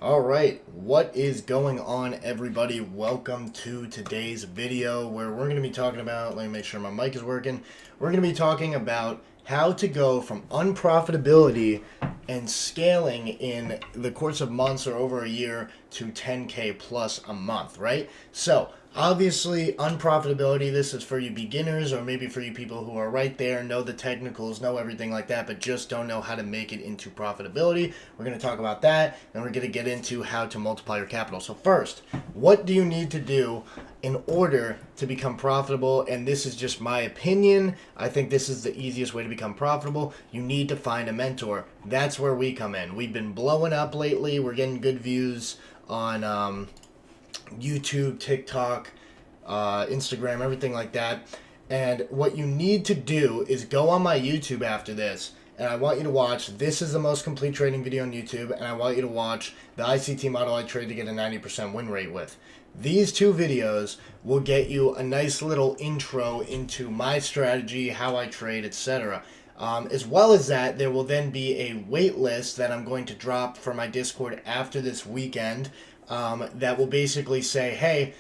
All right, what is going on, everybody? Welcome to today's video where we're going to be talking about, let me make sure my mic is working. We're going to be talking about how to go from unprofitability and scaling in the course of months or over a year to 10K plus a month, right? So, obviously, unprofitability, this is for you beginners or maybe for you people who are right there, know the technicals, know everything like that, but just don't know how to make it into profitability. We're going to talk about that, and we're going to get into how to multiply your capital. So first, what do you need to do in order to become profitable? And this is just my opinion. I think this is the easiest way to become profitable. You need to find a mentor. That's where we come in. We've been blowing up lately. We're getting good views on YouTube, TikTok, Instagram, everything like that. And what you need to do is go on my YouTube after this, and I want you to watch, this is the most complete trading video on YouTube, and I want you to watch the ICT model I trade to get a 90% win rate with. These two videos will get you a nice little intro into my strategy, how I trade, etc. As well as that, there will then be a wait list that I'm going to drop for my Discord after this weekend that will basically say, hey,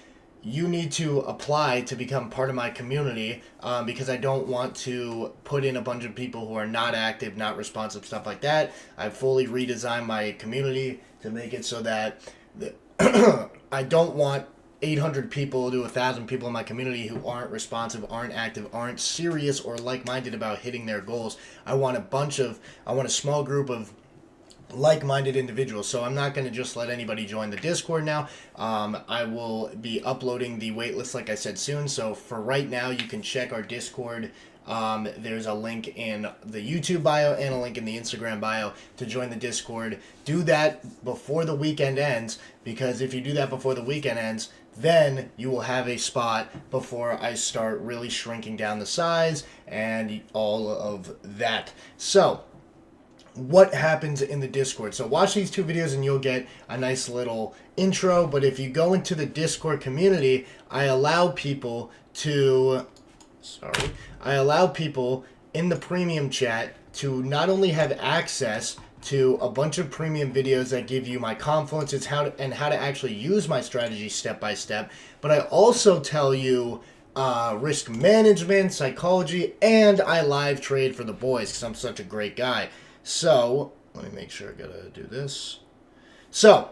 you need to apply to become part of my community because I don't want to put in a bunch of people who are not active, not responsive, stuff like that. I've fully redesigned my community to make it so that I don't want 800 people to 1,000 people in my community who aren't responsive, aren't active, aren't serious or like-minded about hitting their goals. I want a small group of like-minded individuals. So I'm not going to just let anybody join the Discord now. I will be uploading the waitlist, like I said, soon. So for right now, you can check our Discord. There's a link in the YouTube bio and a link in the Instagram bio to join the Discord. Do that before the weekend ends, because if you do that before the weekend ends, then you will have a spot before I start really shrinking down the size and all of that. So what happens in the Discord? So watch these two videos and you'll get a nice little intro. But if you go into the Discord community, I allow people in the premium chat to not only have access to a bunch of premium videos that give you my confluences how to actually use my strategy step by step, but I also tell you risk management, psychology, and I live trade for the boys because I'm such a great guy. So, let me make sure I gotta do this. So,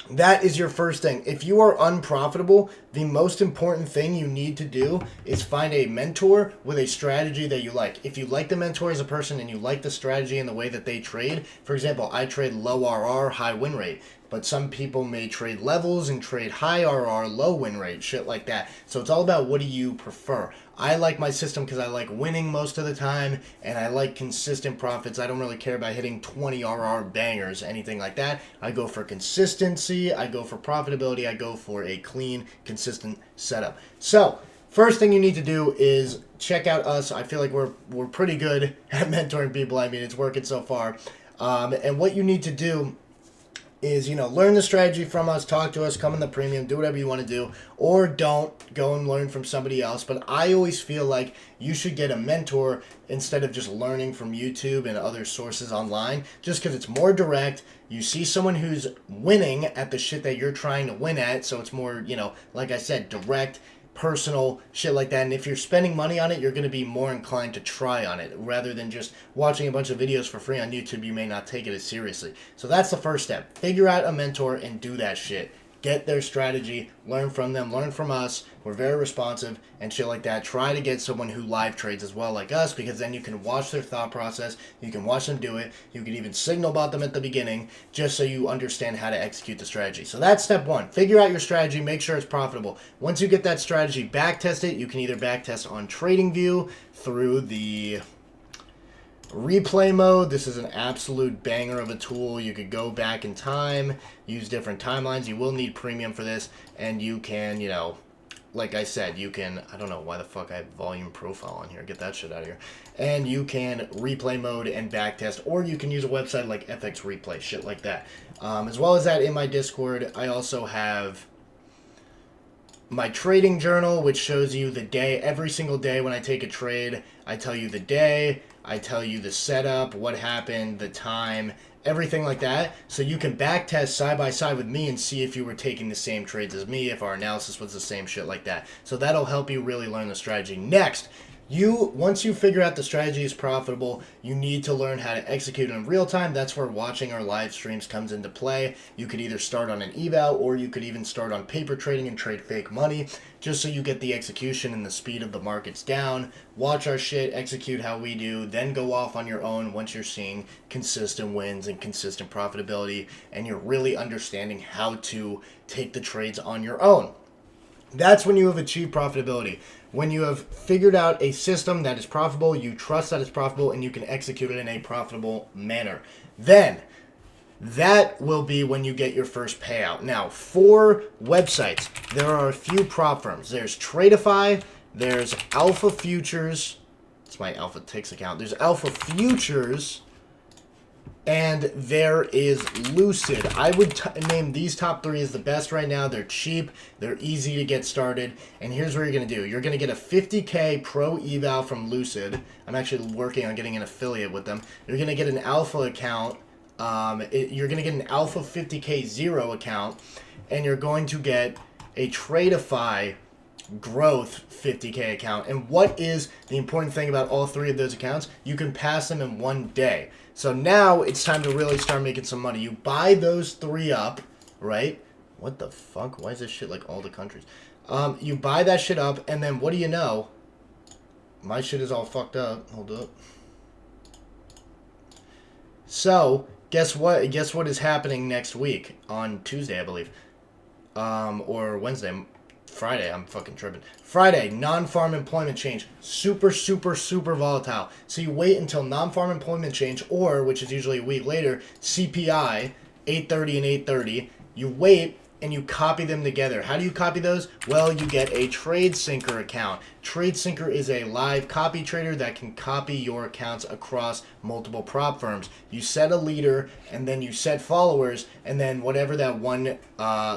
that is your first thing. If you are unprofitable, the most important thing you need to do is find a mentor with a strategy that you like. If you like the mentor as a person and you like the strategy and the way that they trade, for example, I trade low RR, high win rate. But some people may trade levels and trade high RR, low win rate, shit like that. So it's all about what do you prefer. I like my system because I like winning most of the time, and I like consistent profits. I don't really care about hitting 20 RR bangers, anything like that. I go for consistency, I go for profitability, I go for a clean, consistent setup. So, first thing you need to do is check out us. I feel like we're pretty good at mentoring people. I mean, it's working so far. And what you need to do is, learn the strategy from us, talk to us, come in the premium, do whatever you want to do, or don't go and learn from somebody else. But I always feel like you should get a mentor instead of just learning from YouTube and other sources online, just because it's more direct. You see someone who's winning at the shit that you're trying to win at, so it's more, like I said, direct, personal, shit like that. And if you're spending money on it, you're going to be more inclined to try on it rather than just watching a bunch of videos for free on YouTube. You may not take it as seriously. So that's the first step. Figure out a mentor and do that shit. Get their strategy, learn from them, learn from us. We're very responsive and shit like that. Try to get someone who live trades as well, like us, because then you can watch their thought process. You can watch them do it. You can even signal about them at the beginning just so you understand how to execute the strategy. So that's step one. Figure out your strategy. Make sure it's profitable. Once you get that strategy, backtest it. You can either backtest on TradingView through the replay mode. This is an absolute banger of a tool. You could go back in time, use different timelines. You will need premium for this, and you can, like I said, you can, I don't know why the fuck I have volume profile on here. Get that shit out of here. And you can replay mode and backtest, or you can use a website like FX Replay, shit like that. As well as that, in my Discord, I also have my trading journal, which shows you the day, every single day when I take a trade. I tell you the day, I tell you the setup, what happened, the time, everything like that. So you can back test side by side with me and see if you were taking the same trades as me, if our analysis was the same, shit like that. So that'll help you really learn the strategy. Next, once you figure out the strategy is profitable, you need to learn how to execute in real time. That's where watching our live streams comes into play. You could either start on an eval, or you could even start on paper trading and trade fake money, just so you get the execution and the speed of the markets down. Watch our shit, execute how we do, then go off on your own once you're seeing consistent wins and consistent profitability, and you're really understanding how to take the trades on your own. That's when you have achieved profitability. When you have figured out a system that is profitable, you trust that it's profitable, and you can execute it in a profitable manner. Then, that will be when you get your first payout. Now, for websites, there are a few prop firms. There's Tradeify, there's Alpha Futures. It's my Alpha Ticks account. There's Alpha Futures, and there is Lucid. I would name these top three as the best right now. They're cheap, they're easy to get started, and here's what you're going to do. You're going to get a 50K Pro Eval from Lucid. I'm actually working on getting an affiliate with them. You're going to get an Alpha account. You're going to get an Alpha 50K Zero account, and you're going to get a Tradeify Growth 50K account. And what is the important thing about all three of those accounts? You can pass them in one day. So now it's time to really start making some money. You buy those three up, right? What the fuck? Why is this shit like all the countries? You buy that shit up, and then what do you know? My shit is all fucked up. Hold up. So, guess what? Guess what is happening next week on Tuesday, I believe. Or Wednesday. Friday, I'm fucking tripping. Friday, non-farm employment change. Super, super, super volatile. So you wait until non-farm employment change, or, which is usually a week later, CPI, 8:30 and 8:30. You wait, and you copy them together. How do you copy those? Well, you get a TradeSyncer account. TradeSyncer is a live copy trader that can copy your accounts across multiple prop firms. You set a leader, and then you set followers, and then whatever that one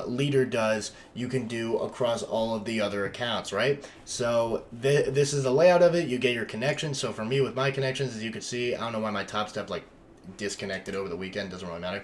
leader does, you can do across all of the other accounts, right? So this is the layout of it. You get your connections. So for me, with my connections, as you can see, I don't know why my Top Step like disconnected over the weekend. Doesn't really matter.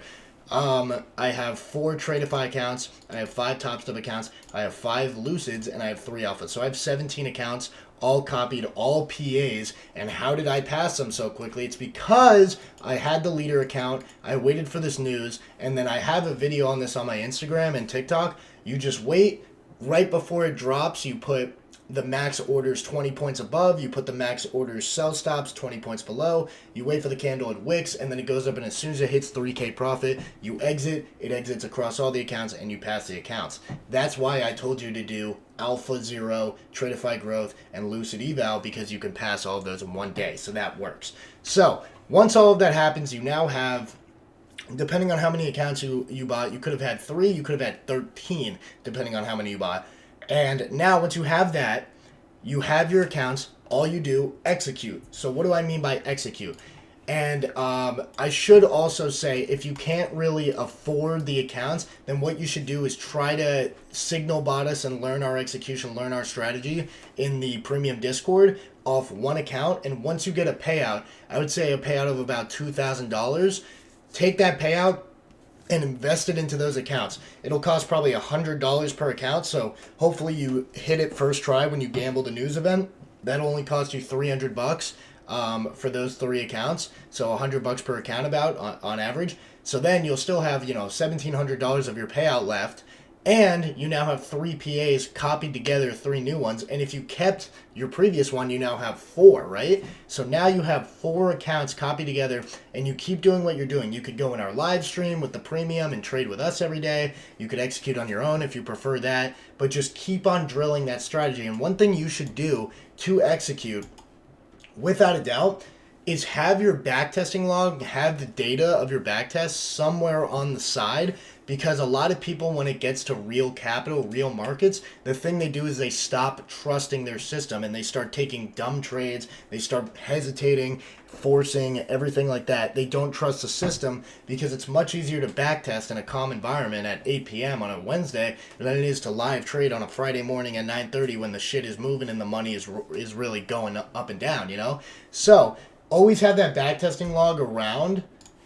I have 4 Tradeify accounts, I have 5 Top Step accounts, I have 5 Lucids, and I have 3 Alphas. So I have 17 accounts, all copied, all PAs. And how did I pass them so quickly? It's because I had the leader account, I waited for this news, and then I have a video on this on my Instagram and TikTok. You just wait, right before it drops, you put the max orders 20 points above, you put the max orders sell stops 20 points below, you wait for the candle, it wicks, and then it goes up, and as soon as it hits 3K profit, you exit, it exits across all the accounts, and you pass the accounts. That's why I told you to do Alpha Zero, Tradeify Growth, and Lucid Eval, because you can pass all of those in one day, so that works. So, once all of that happens, you now have, depending on how many accounts you bought, you could have had 3, you could have had 13, depending on how many you bought. And now, once you have that, you have your accounts, all you do, execute. So what do I mean by execute? And I should also say, if you can't really afford the accounts, then what you should do is try to signal bot us and learn our execution, learn our strategy in the premium Discord off one account. And once you get a payout, I would say a payout of about $2,000, take that payout and invest it into those accounts. It'll cost probably $100 per account, so hopefully you hit it first try when you gamble the news event. That'll only cost you $300 for those 3 accounts, so $100 per account about on average. So then you'll still have, $1,700 of your payout left, and you now have 3 PAs copied together, 3 new ones. And if you kept your previous one, you now have 4, right? So now you have 4 accounts copied together, and you keep doing what you're doing. You could go in our live stream with the premium and trade with us every day. You could execute on your own if you prefer that, but just keep on drilling that strategy. And one thing you should do to execute, without a doubt, is have your backtesting log, have the data of your backtest somewhere on the side, because a lot of people, when it gets to real capital, real markets, the thing they do is they stop trusting their system and they start taking dumb trades, they start hesitating, forcing, everything like that. They don't trust the system because it's much easier to backtest in a calm environment at 8 p.m. on a Wednesday than it is to live trade on a Friday morning at 9:30 when the shit is moving and the money is really going up and down, So, always have that backtesting log around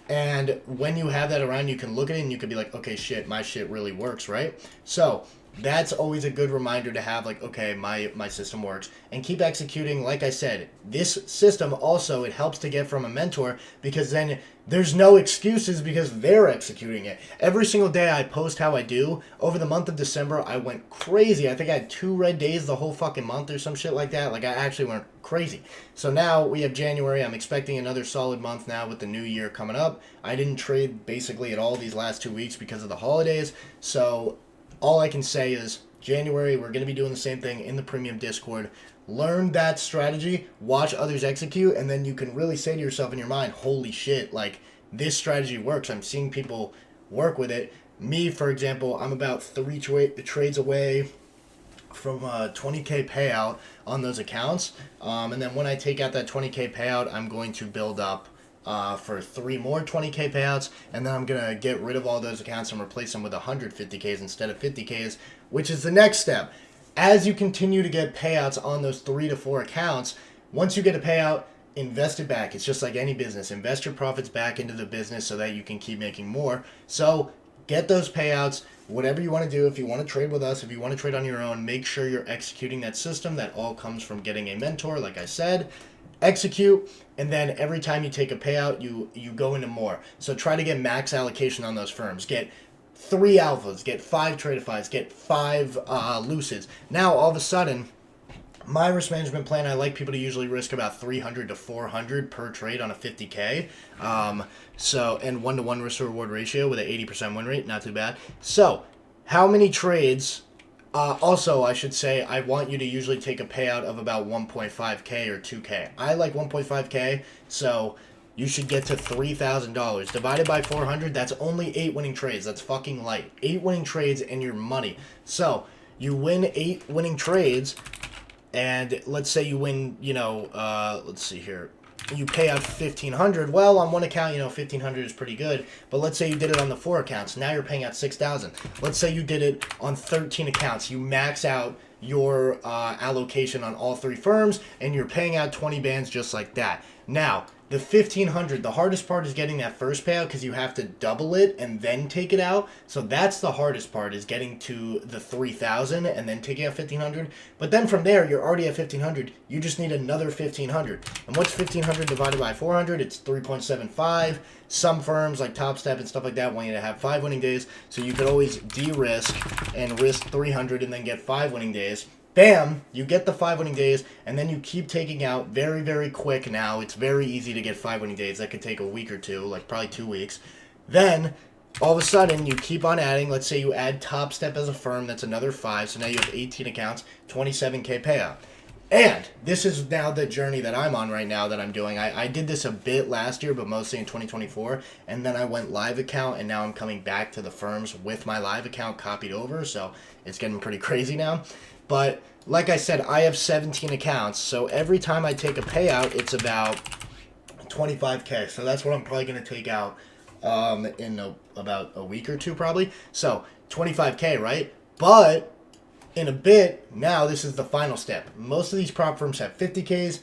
And when you have that around, you can look at it and you can be like, okay, shit, my shit really works, right? So that's always a good reminder to have, like, okay, my system works, and keep executing. Like I said, this system also, it helps to get from a mentor, because then there's no excuses because they're executing it. Every single day I post how I do. Over the month of December, I went crazy. I think I had 2 red days the whole fucking month or some shit like that. Like, I actually went crazy. So now we have January. I'm expecting another solid month now with the new year coming up. I didn't trade basically at all these last 2 weeks because of the holidays. So all I can say is January, we're going to be doing the same thing in the premium Discord. Learn that strategy, watch others execute, and then you can really say to yourself in your mind, holy shit, like, this strategy works. I'm seeing people work with it. Me, for example, I'm about 3 trades away from a 20K payout on those accounts. And then when I take out that 20K payout, I'm going to build up for 3 more 20K payouts, and then I'm going to get rid of all those accounts and replace them with 150Ks instead of 50Ks, which is the next step. As you continue to get payouts on those 3 to 4 accounts, once you get a payout, invest it back. It's just like any business. Invest your profits back into the business so that you can keep making more. So get those payouts. Whatever you want to do, if you want to trade with us, if you want to trade on your own, make sure you're executing that system. That all comes from getting a mentor, like I said. Execute, and then every time you take a payout, you go into more. So try to get max allocation on those firms. Get 3 alphas, get 5 tradeifys, get 5 lucids. Now all of a sudden, my risk management plan, I like people to usually risk about 300 to 400 per trade on a 50K. So, and 1-to-1 risk to reward ratio with an 80% win rate, not too bad. So, how many trades? Also, I should say, I want you to usually take a payout of about 1.5K or 2K. I like 1.5K, so you should get to $3,000. Divided by 400, that's only 8 winning trades. That's fucking light. 8 winning trades and your money. So, you win 8 winning trades, and let's say you win, let's see here. You pay out 1,500. Well, on one account, 1,500 is pretty good. But let's say you did it on the 4 accounts. Now you're paying out 6,000. Let's say you did it on 13 accounts. You max out your allocation on all 3 firms, and you're paying out 20 bands just like that. Now, the 1,500, the hardest part is getting that first payout because you have to double it and then take it out. So that's the hardest part, is getting to the 3,000 and then taking out 1,500. But then from there, you're already at 1,500. You just need another 1,500. And what's 1,500 divided by 400? It's 3.75. Some firms like Top Step and stuff like that want you to have 5 winning days. So you could always de-risk and risk 300 and then get 5 winning days. Bam, you get the 5 winning days, and then you keep taking out very, very quick now. It's very easy to get 5 winning days. That could take a week or 2, like probably 2 weeks. Then, all of a sudden, you keep on adding. Let's say you add Top Step as a firm. That's another 5. So now you have 18 accounts, 27K payout. And this is now the journey that I'm on right now that I'm doing. I did this a bit last year, but mostly in 2024. And then I went live account, and now I'm coming back to the firms with my live account copied over. So it's getting pretty crazy now. But like I said, I have 17 accounts, so every time I take a payout, it's about 25K. So that's what I'm probably going to take out in about a week or 2 probably. So 25K, right? But in a bit, now this is the final step. Most of these prop firms have 50Ks,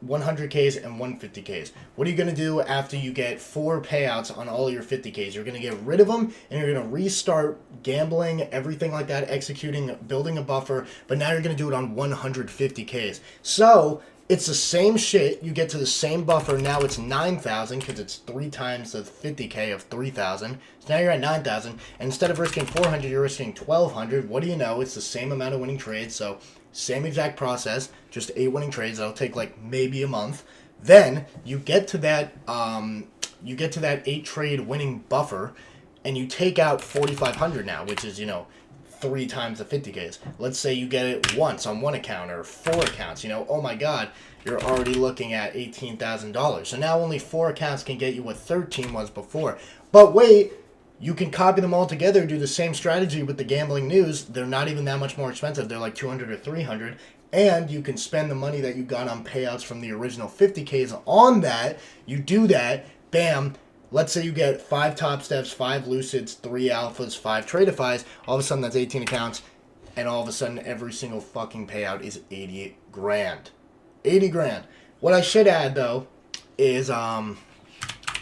100Ks, and 150Ks. What are you going to do after you get 4 payouts on all your 50Ks? You're going to get rid of them, and you're going to restart gambling, everything like that, executing, building a buffer, but now you're going to do it on 150Ks. So it's the same shit. You get to the same buffer. Now it's 9,000 because it's 3 times the 50K of 3,000. So now you're at 9,000, and instead of risking 400, you're risking 1,200. What do you know? It's the same amount of winning trades, so same exact process, just 8 winning trades. That'll take like maybe a month. Then you get to that 8 trade winning buffer, and you take out 4,500 now, which is 3 times the 50Ks. Let's say you get it once on 1 account or 4 accounts. Oh my God, you're already looking at $18,000. So now only 4 accounts can get you what 13 was before. But wait. You can copy them all together, do the same strategy with the gambling news. They're not even that much more expensive. They're like 200 or 300. And you can spend the money that you got on payouts from the original 50Ks on that. You do that, bam. Let's say you get 5 Top Steps, 5 Lucids, 3 Alphas, 5 Tradeifys. All of a sudden, that's 18 accounts. And all of a sudden, every single fucking payout is 80 grand. 80 grand. What I should add, though, is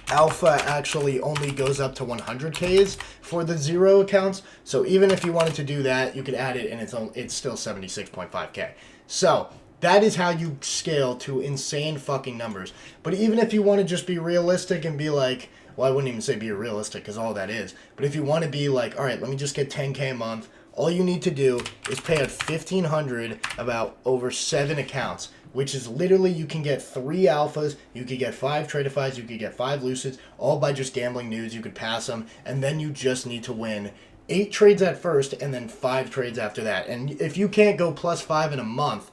alpha actually only goes up to 100Ks for the 0 accounts. So even if you wanted to do that, you could add it and it's still 76.5K. So that is how you scale to insane fucking numbers. But even if you want to just be realistic and be like, well, I wouldn't even say be realistic because all that is. But if you want to be like, all right, let me just get 10K a month, all you need to do is pay out $1,500 about over 7 accounts, which is literally you can get 3 alphas, you could get 5 tradeifys, you could get 5 lucids, all by just gambling news. You could pass them, and then you just need to win 8 trades at first and then 5 trades after that. And if you can't go +5 in a month,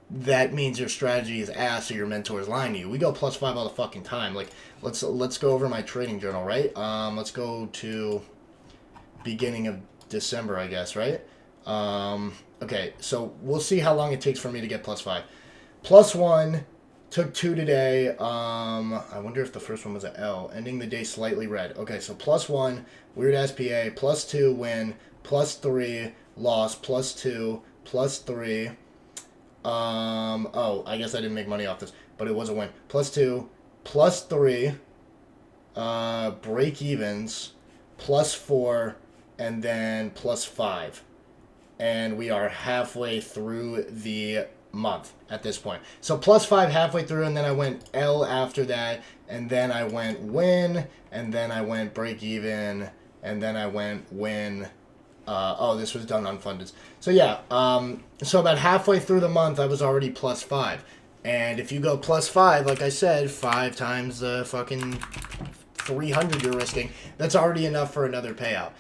that means your strategy is ass or your mentor is lying to you. We go +5 all the fucking time. Like, let's go over my trading journal, right? Let's go to beginning of December, I guess, right? Okay, so we'll see how long it takes for me to get +5. +1, took 2 today. I wonder if the first one was an L. Ending the day slightly red. Okay, so +1, weird SPA, +2, win, +3, loss, +2, +3. Oh, I guess I didn't make money off this, but it was a win. +2, +3, break evens, +4, and then +5. And we are halfway through the month at this point. So +5 halfway through, and then I went L after that, and then I went win, and then I went break even, and then I went win. Oh, this was done unfunded. So yeah, so about halfway through the month, I was already +5. And if you go +5, like I said, 5 times the fucking 300 you're risking, that's already enough for another payout.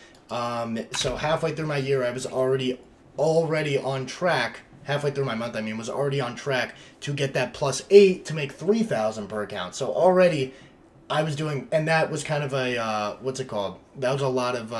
So halfway through my year, I was already on track. Halfway through my month, I mean, was already on track to get that +8 to make 3,000 per account. So already, I was doing, and that was kind of a what's it called? That was a lot of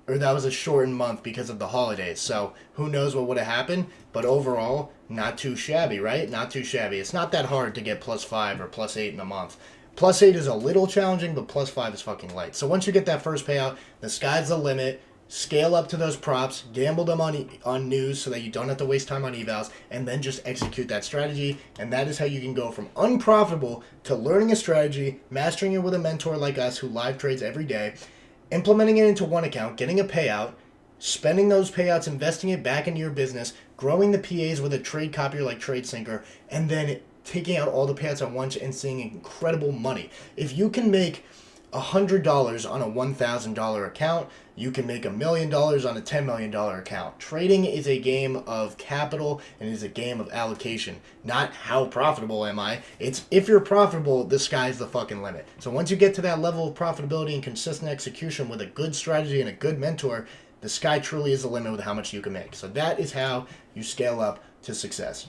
or that was a shortened month because of the holidays. So who knows what would have happened? But overall, not too shabby, right? Not too shabby. It's not that hard to get +5 or +8 in a month. +8 is a little challenging, but +5 is fucking light. So once you get that first payout, the sky's the limit. Scale up to those props, gamble them on news so that you don't have to waste time on evals, and then just execute that strategy. And that is how you can go from unprofitable to learning a strategy, mastering it with a mentor like us who live trades every day, implementing it into one account, getting a payout, spending those payouts, investing it back into your business, growing the PAs with a trade copier like TradeSyncer, and then taking out all the payouts at once and seeing incredible money. If you can make $100 on a $1,000 account, you can make $1 million on a $10 million account. Trading is a game of capital and is a game of allocation, not how profitable am I. It's if you're profitable, the sky's the fucking limit. So once you get to that level of profitability and consistent execution with a good strategy and a good mentor, the sky truly is the limit with how much you can make. So that is how you scale up to success.